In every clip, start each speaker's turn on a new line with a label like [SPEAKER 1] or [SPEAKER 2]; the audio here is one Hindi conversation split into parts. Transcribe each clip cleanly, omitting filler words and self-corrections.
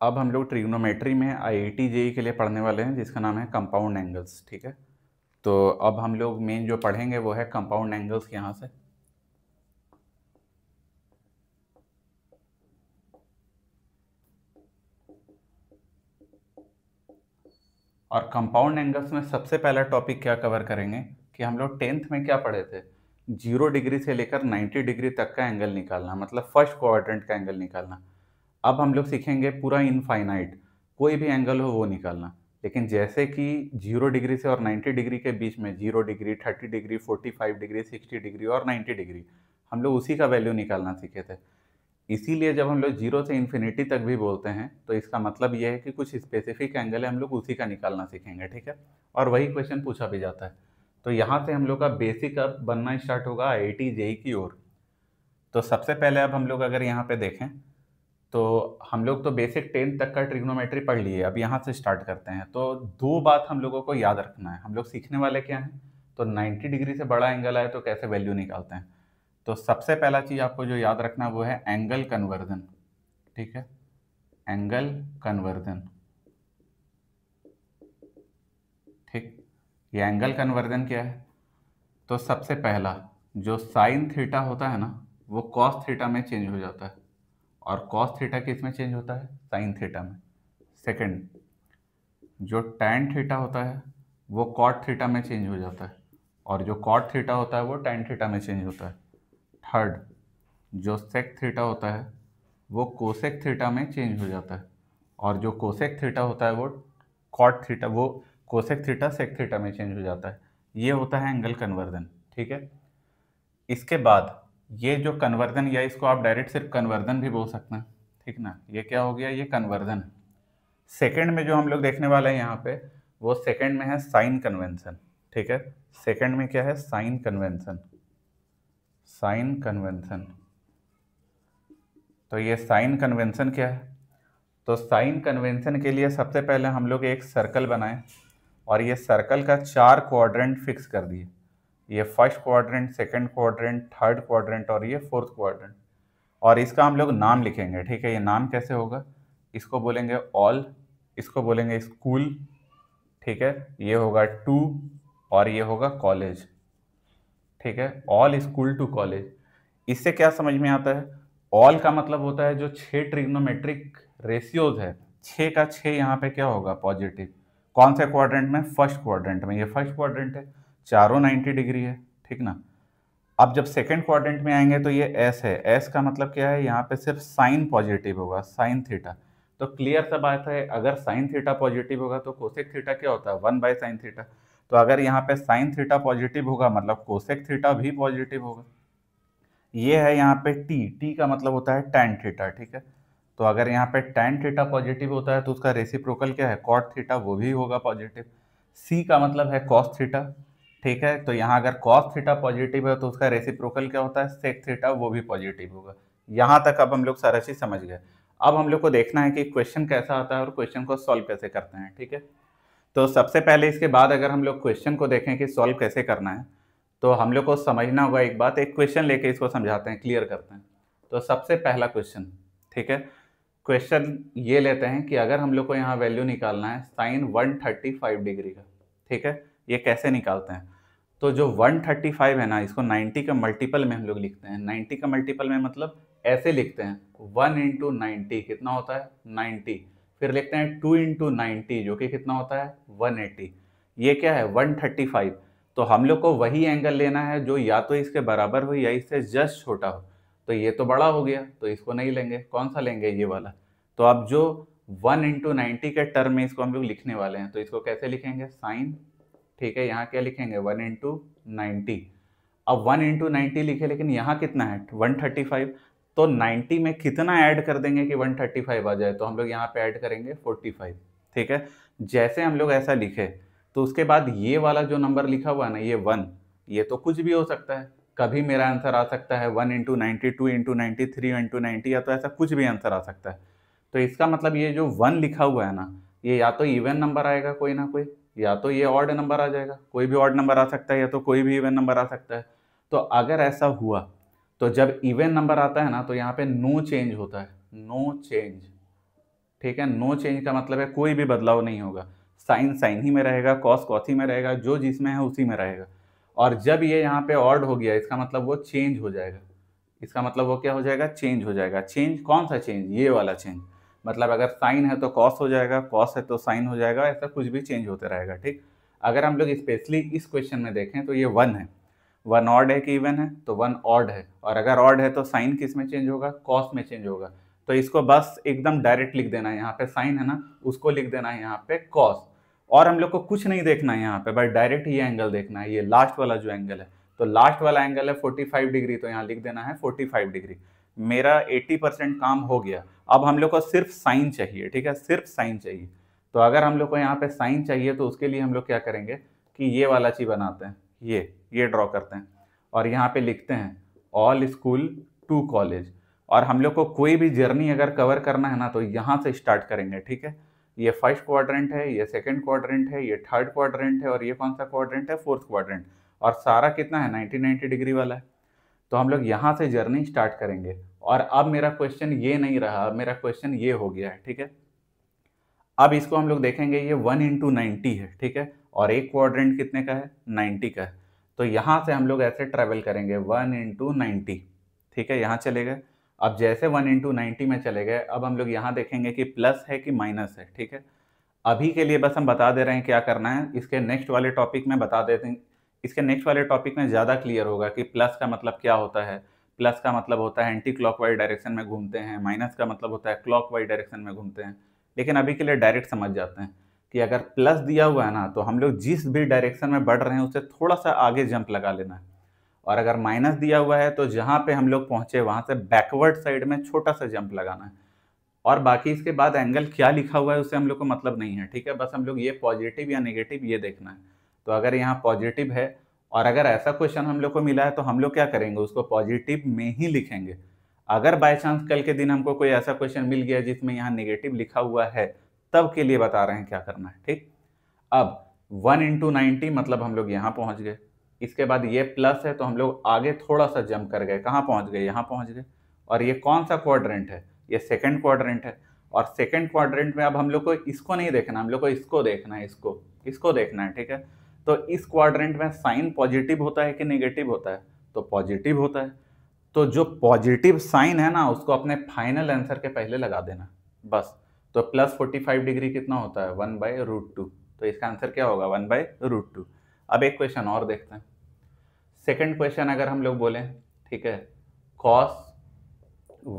[SPEAKER 1] अब हम लोग ट्रिग्नोमेट्री में आईआईटी जेई के लिए पढ़ने वाले हैं जिसका नाम है कंपाउंड एंगल्स। ठीक है, तो अब हम लोग मेन जो पढ़ेंगे वो है कंपाउंड एंगल्स यहाँ से। और कंपाउंड एंगल्स में सबसे पहला टॉपिक क्या कवर करेंगे कि हम लोग 10th में क्या पढ़े थे, 0 डिग्री से लेकर 90 डिग्री तक का एंगल निकालना, मतलब फर्स्ट क्वाड्रेंट का एंगल निकालना। अब हम लोग सीखेंगे पूरा इनफाइनाइट, कोई भी एंगल हो वो निकालना। लेकिन जैसे कि 0 डिग्री से और 90 डिग्री के बीच में 0 डिग्री, 30 डिग्री, 45 डिग्री, 60 डिग्री और 90 डिग्री, हम लोग उसी का वैल्यू निकालना सीखे थे। इसीलिए जब हम लोग 0 से इन्फिनिटी तक भी बोलते हैं तो इसका मतलब ये है कि कुछ स्पेसिफिक एंगल है, हम लोग उसी का निकालना सीखेंगे। ठीक है, और वही क्वेश्चन पूछा भी जाता है। तो यहाँ से हम लोग का बेसिक अब बनना स्टार्ट होगा आईआईटी जेई की ओर। तो सबसे पहले अब हम लोग अगर यहाँ पे देखें तो हम लोग तो बेसिक 10 तक का ट्रिग्नोमेट्री पढ़ लिए, अब यहाँ से स्टार्ट करते हैं। तो दो बात हम लोगों को याद रखना है, हम लोग सीखने वाले क्या हैं, तो 90 डिग्री से बड़ा एंगल आए तो कैसे वैल्यू निकालते हैं। तो सबसे पहला चीज़ आपको जो याद रखना है वो है एंगल कन्वर्जन। ठीक है, एंगल कन्वर्जन। ठीक, ये एंगल कन्वर्जन क्या है, तो सबसे पहला जो साइन थीटा होता है ना वो कॉस थीटा में चेंज हो जाता है, और कॉस थीटा किस में चेंज होता है, साइन थीटा में। सेकंड, जो टैन थीटा होता है वो कॉट थीटा में चेंज हो जाता है, और जो कॉट थीटा होता है वो टैन थीटा में चेंज होता है। थर्ड, जो सेक थीटा होता है वो कोसेक थीटा में चेंज हो जाता है, और जो कोसेक थीटा होता है वो कॉट थीटा, वो कोसेक थीटा सेक थीटा में चेंज हो जाता है। ये होता है एंगल कन्वर्जन। ठीक है, इसके बाद ये जो कन्वर्जन, या इसको आप डायरेक्ट सिर्फ कन्वर्जन भी बोल सकते हैं। ठीक ना, ये क्या हो गया, ये कन्वर्जन। सेकंड में जो हम लोग देखने वाले हैं यहाँ पे, वो सेकंड में है साइन कन्वेंशन। ठीक है, सेकंड में क्या है, साइन कन्वेंशन। साइन कन्वेंशन, तो ये साइन कन्वेंशन क्या है, तो साइन कन्वेंशन के लिए सबसे पहले हम लोग एक सर्कल बनाएं, और ये सर्कल का 4 क्वाड्रेंट फिक्स कर दिए। ये first quadrant, second quadrant, third quadrant और ये फोर्थ क्वाड्रेंट। और इसका हम लोग नाम लिखेंगे। ठीक है, ये नाम कैसे होगा, इसको बोलेंगे ऑल, इसको बोलेंगे स्कूल। ठीक है, ये होगा टू, और ये होगा कॉलेज। ठीक है, ऑल स्कूल टू कॉलेज। इससे क्या समझ में आता है, ऑल का मतलब होता है जो 6 ट्रिग्नोमेट्रिक रेशियोज है, 6 का 6 यहाँ पे क्या होगा, पॉजिटिव। कौन से क्वाड्रेंट में, फर्स्ट क्वाड्रेंट में। ये फर्स्ट क्वाड्रेंट है, चारों 90 डिग्री है। ठीक ना, अब जब सेकंड क्वाड्रेंट में आएंगे तो ये एस है, एस का मतलब क्या है, यहाँ पे सिर्फ साइन पॉजिटिव होगा, साइन थीटा। तो क्लियर सा बात है, अगर साइन थीटा पॉजिटिव होगा तो कोसेक थीटा क्या होता है, 1/sin थीटा। तो अगर यहाँ पे साइन थीटा पॉजिटिव होगा मतलब कोसेक थीटा भी पॉजिटिव होगा। ये है यहाँ पे टी, टी का मतलब होता है टैन थीटा। ठीक है, तो अगर यहाँ पे टैन थीटा पॉजिटिव होता है तो उसका रेसिप्रोकल क्या है, कॉट थीटा, वो भी होगा पॉजिटिव। सी का मतलब है कॉस थीटा। ठीक है, तो यहाँ अगर कॉस थीटा पॉजिटिव है तो उसका रेसिप्रोकल क्या होता है, सेक थीटा, वो भी पॉजिटिव होगा। यहाँ तक अब हम लोग सारा चीज समझ गए। अब हम लोग को देखना है कि क्वेश्चन कैसा आता है और क्वेश्चन को सॉल्व कैसे करते हैं। ठीक है, तो सबसे पहले इसके बाद अगर हम लोग क्वेश्चन को देखें कि सॉल्व कैसे करना है, तो हम लोग को समझना होगा एक बात, एक क्वेश्चन लेके इसको समझाते हैं, क्लियर करते हैं। तो सबसे पहला क्वेश्चन, ठीक है, क्वेश्चन ये लेते हैं कि अगर हम लोग को यहाँ वैल्यू निकालना है साइन 135 डिग्री का। ठीक है, ये कैसे निकालते हैं, तो जो 135 है ना, इसको 90 का मल्टीपल में हम लोग लिखते हैं। 90 का मल्टीपल में मतलब ऐसे लिखते हैं, 1 इंटू 90 कितना होता है, 90। फिर लिखते हैं 2 इंटू 90 जो कि कितना होता है, 180। ये क्या है, 135। तो हम लोग को वही एंगल लेना है जो या तो इसके बराबर हो या इससे जस्ट छोटा हो। तो ये तो बड़ा हो गया तो इसको नहीं लेंगे, कौन सा लेंगे, ये वाला। तो अब जो 1 इंटू 90 के टर्म में इसको हम लोग लिखने वाले हैं, तो इसको कैसे लिखेंगे, साइन। ठीक है, यहाँ क्या लिखेंगे, 1 इंटू 90। अब 1 इंटू 90 लिखे, लेकिन यहाँ कितना है, 135। तो 90 में कितना ऐड कर देंगे कि 135 आ जाए, तो हम लोग यहाँ पे ऐड करेंगे 45। ठीक है, जैसे हम लोग ऐसा लिखे तो उसके बाद ये वाला जो नंबर लिखा हुआ है ना, ये 1, ये तो कुछ भी हो सकता है। कभी मेरा आंसर आ सकता है 1 इंटू 90, 2 इंटू 90, 3 इंटू 90, या तो ऐसा कुछ भी आंसर आ सकता है। तो इसका मतलब ये जो 1 लिखा हुआ है ना, ये या तो इवन नंबर आएगा कोई ना कोई, या तो ये ऑड नंबर आ जाएगा, कोई भी ऑड नंबर आ सकता है, या तो कोई भी इवन नंबर आ सकता है। तो अगर ऐसा हुआ तो जब इवन नंबर आता है ना तो यहाँ पे नो चेंज होता है, नो चेंज। ठीक है। नो चेंज का मतलब है कोई भी बदलाव नहीं होगा, साइन साइन ही में रहेगा, कॉस कॉस ही में रहेगा, जो जिसमें है उसी में रहेगा। और जब ये यहाँ पे ऑड हो गया, इसका मतलब वो चेंज हो जाएगा, इसका मतलब वो क्या हो जाएगा, चेंज हो जाएगा। चेंज कौन सा चेंज, ये वाला चेंज, मतलब अगर साइन है तो कॉस हो जाएगा, कॉस है तो साइन हो जाएगा, ऐसा कुछ भी चेंज होते रहेगा। ठीक, अगर हम लोग स्पेशली इस क्वेश्चन में देखें तो ये 1 है, 1 ऑड है कि इवन है, तो 1 ऑड है, और अगर ऑड है तो साइन किस में चेंज होगा, कॉस में चेंज होगा। तो इसको बस एकदम डायरेक्ट लिख देना है, यहाँ पे साइन है ना, उसको लिख देना है यहाँ पे कॉस, और हम लोग को कुछ नहीं देखना है यहाँ पे, बस डायरेक्ट ये एंगल देखना है, ये लास्ट वाला जो एंगल है, तो लास्ट वाला एंगल है 45 डिग्री, तो यहाँ लिख देना है 45 डिग्री। मेरा 80% काम हो गया। अब हम लोग को सिर्फ साइन चाहिए, ठीक है, सिर्फ साइन चाहिए। तो अगर हम लोग को यहाँ पे साइन चाहिए तो उसके लिए हम लोग क्या करेंगे कि ये वाला चीज बनाते हैं, ये ड्रॉ करते हैं, और यहाँ पे लिखते हैं ऑल स्कूल टू कॉलेज। और हम लोग को कोई भी जर्नी अगर कवर करना है ना तो यहाँ से स्टार्ट करेंगे, ठीक है। ये फर्स्ट क्वाड्रेंट है, ये सेकंड क्वाड्रेंट है, ये थर्ड क्वाड्रेंट है, और ये कौन सा क्वाड्रेंट है, फोर्थ क्वाड्रेंट, और सारा कितना है 90 डिग्री वाला है। तो हम लोग यहाँ से जर्नी स्टार्ट करेंगे। और अब मेरा क्वेश्चन ये नहीं रहा, अब मेरा क्वेश्चन ये हो गया है, ठीक है। अब इसको हम लोग देखेंगे, ये 1 इंटू 90 है, ठीक है, और एक क्वाड्रेंट कितने का है, 90 का है। तो यहाँ से हम लोग ऐसे ट्रेवल करेंगे 1 इंटू 90, ठीक है, यहाँ चले गए। अब जैसे 1 इंटू 90 में चले गए, अब हम लोग यहाँ देखेंगे कि प्लस है कि माइनस है, ठीक है। अभी के लिए बस हम बता दे रहे हैं क्या करना है, इसके नेक्स्ट वाले टॉपिक में बता देते हैं, इसके नेक्स्ट वाले टॉपिक में ज़्यादा क्लियर होगा कि प्लस का मतलब क्या होता है। प्लस का मतलब होता है एंटी क्लॉकवाइज डायरेक्शन में घूमते हैं, माइनस का मतलब होता है क्लॉकवाइज डायरेक्शन में घूमते हैं। लेकिन अभी के लिए डायरेक्ट समझ जाते हैं कि अगर प्लस दिया हुआ है ना तो हम लोग जिस भी डायरेक्शन में बढ़ रहे हैं उससे थोड़ा सा आगे जंप लगा लेना है, और अगर माइनस दिया हुआ है तो जहाँ पे हम लोग पहुंचे वहां से बैकवर्ड साइड में छोटा सा जंप लगाना है। और बाकी इसके बाद एंगल क्या लिखा हुआ है उससे हम लोग को मतलब नहीं है, ठीक है, बस हम लोग ये पॉजिटिव या नेगेटिव ये देखना है। तो अगर यहाँ पॉजिटिव है और अगर ऐसा क्वेश्चन हम लोग को मिला है तो हम लोग क्या करेंगे, उसको पॉजिटिव में ही लिखेंगे। अगर बाय चांस कल के दिन हमको कोई ऐसा क्वेश्चन मिल गया जिसमें यहाँ नेगेटिव लिखा हुआ है, तब के लिए बता रहे हैं क्या करना है, ठीक। अब 1 इंटू 90 मतलब हम लोग यहाँ पहुंच गए, इसके बाद ये प्लस है तो हम लोग आगे थोड़ा सा जंप कर गए, कहाँ पहुंच गए, यहाँ पहुंच गए। और ये कौन सा क्वाड्रेंट है, ये सेकंड क्वाड्रेंट है। और सेकंड क्वाड्रेंट में अब हम लोग को इसको नहीं देखना, हम लोग को इसको देखना है, इसको देखना है, ठीक है। तो इस क्वाड्रेंट में साइन पॉजिटिव होता है कि नेगेटिव होता है, तो पॉजिटिव होता है। तो जो पॉजिटिव साइन है ना उसको अपने फाइनल आंसर के पहले लगा देना बस। तो प्लस 45 डिग्री कितना होता है, 1/√2। तो इसका आंसर क्या होगा, 1/√2। अब एक क्वेश्चन और देखते हैं। सेकंड क्वेश्चन अगर हम लोग बोलें, ठीक है, कॉस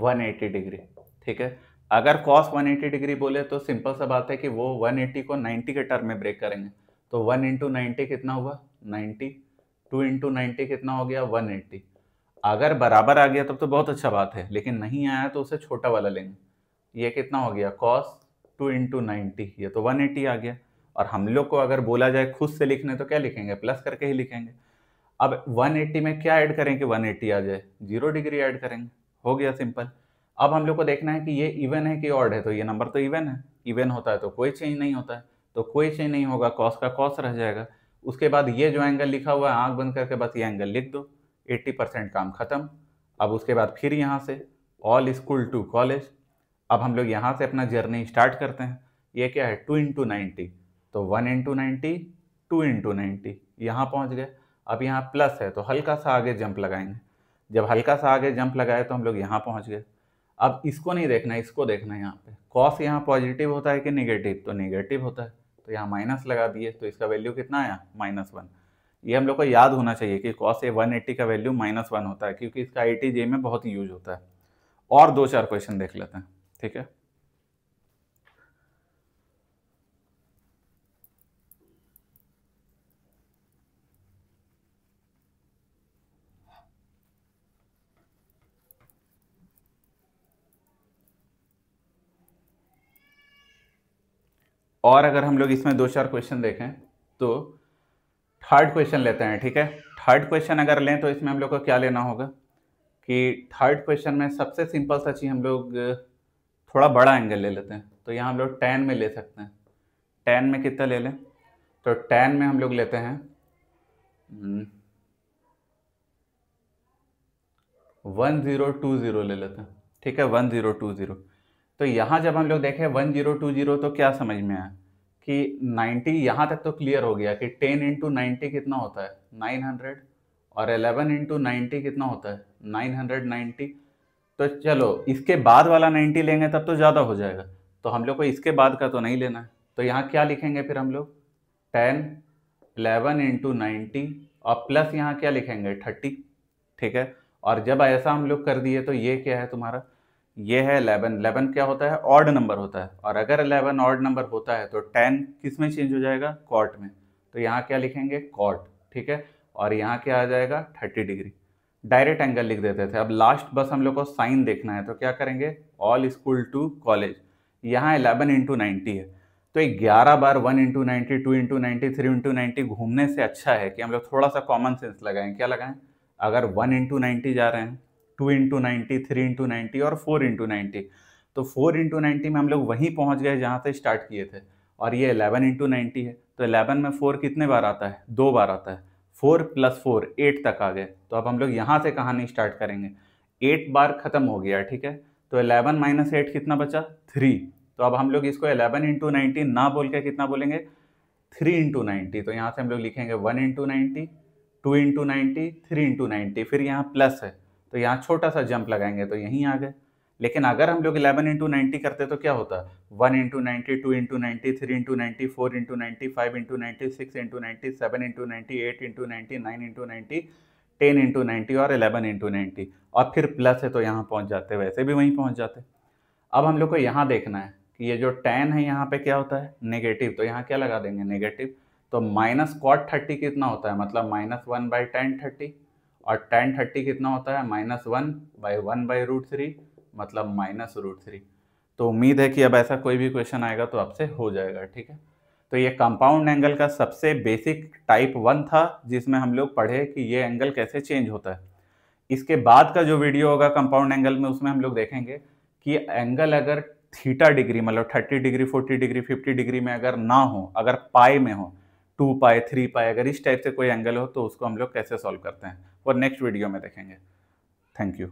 [SPEAKER 1] 180 डिग्री, ठीक है। अगर कॉस 180 डिग्री बोले तो सिंपल सा बात है कि वो 180 को 90 के टर्म में ब्रेक करेंगे। तो 1 इंटू 90 कितना हुआ, 90, 2 इंटू 90 कितना हो गया, 180। अगर बराबर आ गया तब तो बहुत अच्छा बात है, लेकिन नहीं आया तो उसे छोटा वाला लेंगे। ये कितना हो गया, कॉस 2 इंटू 90, ये तो 180 आ गया। और हम लोग को अगर बोला जाए खुद से लिखने तो क्या लिखेंगे, प्लस करके ही लिखेंगे। अब 180 में क्या ऐड करें कि 180 आ जाए, 0 डिग्री ऐड करेंगे, हो गया सिंपल। अब हम लोग को देखना है कि ये इवन है कि ऑड है, तो ये नंबर तो इवन है, इवन होता है तो कोई चेंज नहीं होता है, तो कोई चेंज नहीं होगा, कॉस का कॉस रह जाएगा। उसके बाद ये जो एंगल लिखा हुआ है आंख बंद करके बस ये एंगल लिख दो, 80% काम खत्म। अब उसके बाद फिर यहाँ से ऑल स्कूल टू कॉलेज। अब हम लोग यहाँ से अपना जर्नी स्टार्ट करते हैं। ये क्या है, 2 इंटू 90, तो 1 इंटू 90, 2 इंटू 90, यहाँ पहुँच गए। अब यहाँ प्लस है तो हल्का सा आगे जंप लगाएंगे, जब हल्का सा आगे जंप लगाए तो हम लोग यहाँ पहुँच गए। अब इसको नहीं देखना है, इसको देखना है। यहाँ पे कॉस यहाँ पॉजिटिव होता है कि नेगेटिव, तो नेगेटिव होता है, तो यहाँ माइनस लगा दिए, तो इसका वैल्यू कितना आया, -1। ये हम लोग को याद होना चाहिए कि कॉस ए 180 का वैल्यू -1 होता है, क्योंकि इसका IIT-JEE में बहुत यूज होता है। और 2-4 क्वेश्चन देख लेते हैं, ठीक है। और अगर हम लोग इसमें 2-4 क्वेश्चन देखें तो थर्ड क्वेश्चन लेते हैं, ठीक है। थर्ड क्वेश्चन अगर लें तो इसमें हम लोग को क्या लेना होगा कि थर्ड क्वेश्चन में सबसे सिंपल सा चीज़ हम लोग थोड़ा बड़ा एंगल ले लेते हैं। तो यहाँ हम लोग tan में ले सकते हैं। tan में कितना ले लें, तो tan में हम लोग लेते हैं 1020 ले लेते हैं, ठीक है, 1020। तो यहाँ जब हम लोग देखें 1020 तो क्या समझ में आया कि 90 यहाँ तक तो क्लियर हो गया कि 10 इंटू 90 कितना होता है 900 और 11 इंटू 90 कितना होता है 990। तो चलो इसके बाद वाला 90 लेंगे तब तो ज़्यादा हो जाएगा, तो हम लोग को इसके बाद का तो नहीं लेना है। तो यहाँ क्या लिखेंगे फिर हम लोग 10 11 इंटू 90 और प्लस यहाँ क्या लिखेंगे 30, ठीक है। और जब ऐसा हम लोग कर दिए तो ये क्या है तुम्हारा, ये है 11। 11 क्या होता है ऑड नंबर होता है, और अगर 11 ऑड नंबर होता है तो 10 किस में चेंज हो जाएगा कॉट में, तो यहाँ क्या लिखेंगे कॉट, ठीक है। और यहाँ क्या आ जाएगा 30 डिग्री। डायरेक्ट एंगल लिख देते थे। अब लास्ट बस हम लोग को साइन देखना है, तो क्या करेंगे ऑल स्कूल टू कॉलेज। यहाँ 11 इंटू 90 है, तो 11 बार 1 इंटू 90 2 इंटू 90 3 इंटू 90 घूमने से अच्छा है कि हम लोग थोड़ा सा कॉमन सेंस लगाएं। क्या लगाएं, अगर 1 इंटू 90 जा रहे हैं 2 इंटू 90 3 इंटू 90 और 4 इंटू 90, तो 4 इंटू 90 में हम लोग वहीं पहुंच गए जहाँ से स्टार्ट किए थे। और ये 11 इंटू 90 है, तो 11 में 4 कितने बार आता है 2 बार आता है, 4 प्लस 4 8 तक आ गए। तो अब हम लोग यहाँ से कहानी स्टार्ट करेंगे, 8 बार खत्म हो गया, ठीक है। तो 11 माइनस 8 कितना बचा 3। तो अब हम लोग इसको 11 इंटू 90 ना बोल के कितना बोलेंगे 3 इंटू 90। तो यहाँ से हम लोग लिखेंगे 1 इंटू 90 2 इंटू 90 3 इंटू 90, फिर यहाँ प्लस है तो यहाँ छोटा सा जंप लगाएंगे तो यहीं आ गए। लेकिन अगर हम लोग 11 इंटू 90 करते तो क्या होता 1 into 90 2 into 90 3 into 90 4 into 90 5 into 90 6 into 90 7 into 90 8 into 90 9 into 90 10 into 90 और 11 इंटू 90, और फिर प्लस है तो यहाँ पहुँच जाते, वैसे भी वहीं पहुँच जाते। अब हम लोग को यहाँ देखना है कि ये जो tan है यहाँ पे क्या होता है नेगेटिव, तो यहाँ क्या लगा देंगे नेगेटिव। तो माइनस कॉट 30 कितना होता है मतलब -1 बाई tan 30, और tan 30 कितना होता है -1 बाई 1 बाई √3 मतलब -√3। तो उम्मीद है कि अब ऐसा कोई भी क्वेश्चन आएगा तो आपसे हो जाएगा, ठीक है। तो ये कंपाउंड एंगल का सबसे बेसिक टाइप 1 था जिसमें हम लोग पढ़े कि ये एंगल कैसे चेंज होता है। इसके बाद का जो वीडियो होगा कंपाउंड एंगल में उसमें हम लोग देखेंगे कि एंगल अगर थीटा डिग्री मतलब 30 डिग्री 40 डिग्री 50 डिग्री में अगर ना हो, अगर पाई में हो 2 पाई 3 पाई, अगर इस टाइप से कोई एंगल हो तो उसको हम लोग कैसे सॉल्व करते हैं, और नेक्स्ट वीडियो में देखेंगे। Thank you.